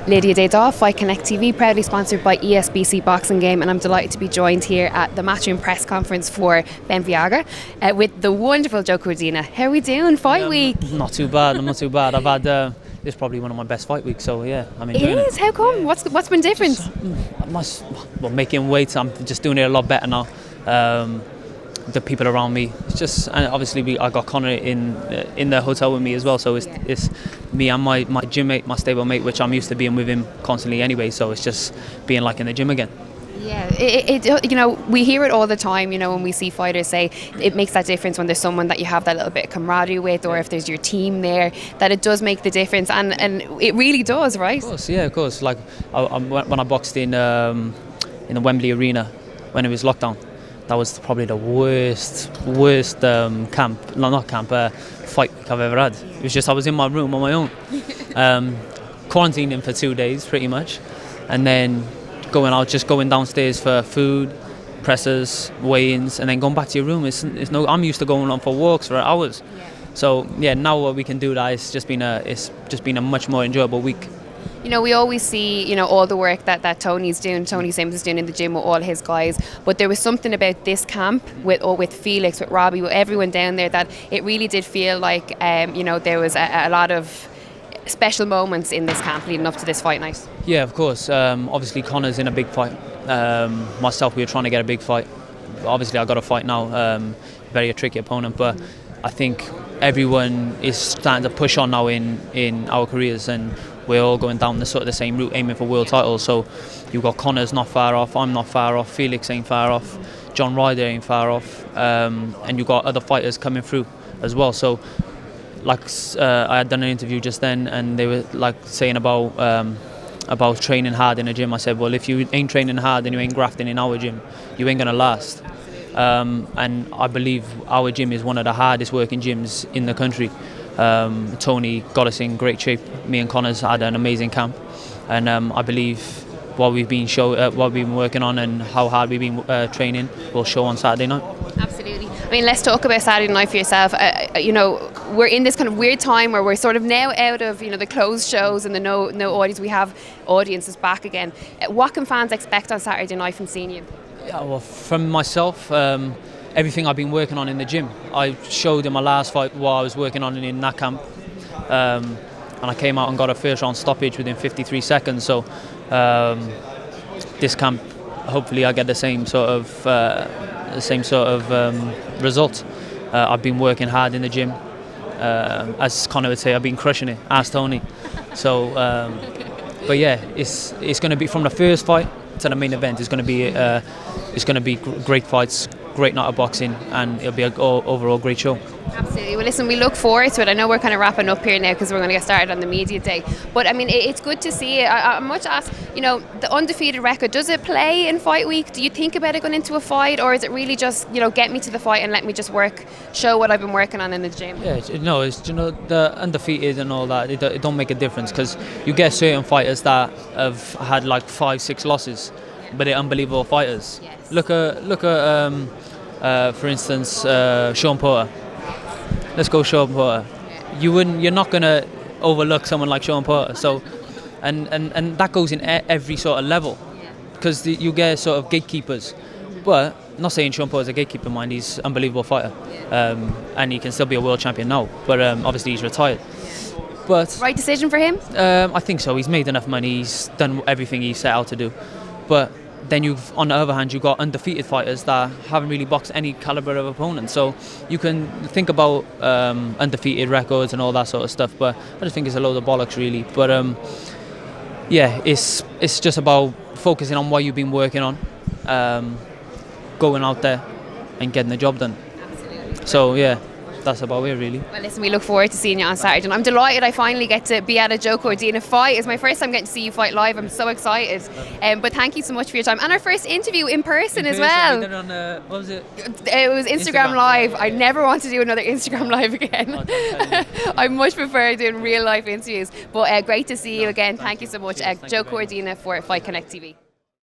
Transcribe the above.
Lydia Des Dolles, Fight Connect TV, proudly sponsored by ESBC Boxing Game, and I'm delighted to be joined here at the Matchroom press conference for Benn with the wonderful Joe Cordina. How are we doing? Fight week? Not too bad. I'm not too bad. I've had this is probably one of my best fight weeks. So yeah, I'm enjoying it. It is. How come? Yeah. What's been different? Making weight. I'm just doing it a lot better now. The people around me. It's just, and obviously I got Conor in the hotel with me as well. So it's me and my gym mate, my stable mate, which I'm used to being with him constantly anyway. So it's just being like in the gym again. Yeah, we hear it all the time, when we see fighters say it makes that difference when there's someone that you have that little bit of camaraderie with, or if there's your team there, that it does make the difference, and it really does, right? Of course. Like when I boxed in the Wembley Arena when it was lockdown, that was probably the worst fight I've ever had. It was just, I was in my room on my own, quarantining for 2 days pretty much, and then going downstairs for food, presses, weigh-ins, and then going back to your room. I'm used to going on for walks for hours. Yeah. So yeah, now what we can do that, it's just been a much more enjoyable week. We always see, all the work that Tony Simpson's doing in the gym with all his guys, but there was something about this camp with Felix, with Robbie, with everyone down there, that it really did feel like, there was a lot of special moments in this camp leading up to this fight night. Yeah, of course. Obviously Conor's in a big fight. Myself, we were trying to get a big fight. Obviously I got a fight now, very a tricky opponent, but I think everyone is starting to push on now in our careers, and we're all going down the same route, aiming for world titles. So you've got Conor's not far off, I'm not far off, Felix ain't far off, John Ryder ain't far off, and you've got other fighters coming through as well. So I had done an interview just then, and they were saying about training hard in a gym. I said, well, if you ain't training hard and you ain't grafting in our gym, you ain't gonna last. And I believe our gym is one of the hardest working gyms in the country. Tony got us in great shape. Me and Conor's had an amazing camp, and I believe what we've been working on and how hard we've been training will show on Saturday night. Absolutely. I mean, let's talk about Saturday night for yourself. We're in this kind of weird time where we're sort of now out of the closed shows and the no audience. We have audiences back again. What can fans expect on Saturday night from seeing you? Yeah, well, from myself, everything I've been working on in the gym. I showed in my last fight what I was working on in that camp, and I came out and got a first round stoppage within 53 seconds. So this camp, hopefully I get the same sort of result. I've been working hard in the gym. As Conor would say, I've been crushing it. Ask Tony. So, but yeah, it's going to be, from the first fight to the main event, it's going to be great fights, great night of boxing, and it'll be an overall great show. Absolutely. Well, listen, we look forward to it. I know we're kind of wrapping up here now because we're going to get started on the media day. But I mean, it's good to see it. I much ask, the undefeated record, does it play in fight week? Do you think about it going into a fight, or is it really just, get me to the fight and let me just show what I've been working on in the gym? Yeah, it's the undefeated and all that. It don't make a difference, because you get certain fighters that have had 5-6 losses, but they're unbelievable fighters. Yes. Look at for instance, Sean Porter. Let's go Sean Porter. Yeah. You're not gonna overlook someone like Sean Porter. So, and that goes in every sort of level, because you get sort of gatekeepers. But I'm not saying Sean Porter's a gatekeeper, mind. He's an unbelievable fighter, and he can still be a world champion now. But obviously he's retired. But right decision for him? I think so. He's made enough money. He's done everything he set out to do. But then on the other hand, you've got undefeated fighters that haven't really boxed any caliber of opponent. So you can think about undefeated records and all that sort of stuff, but I just think it's a load of bollocks, really. But yeah, it's just about focusing on what you've been working on, going out there and getting the job done. Absolutely. So yeah, that's about it, really. Well, listen, we look forward to seeing you on Saturday, and I'm delighted I finally get to be at a Joe Cordina fight. It's my first time getting to see you fight live. I'm so excited. But thank you so much for your time, and our first interview in person as well. We did it on, what was it? It was Instagram Live. Yeah. I never want to do another Instagram Live again. I much prefer doing real life interviews. But great to see you again. Thank you so much, Joe Cordina for Fight Connect TV.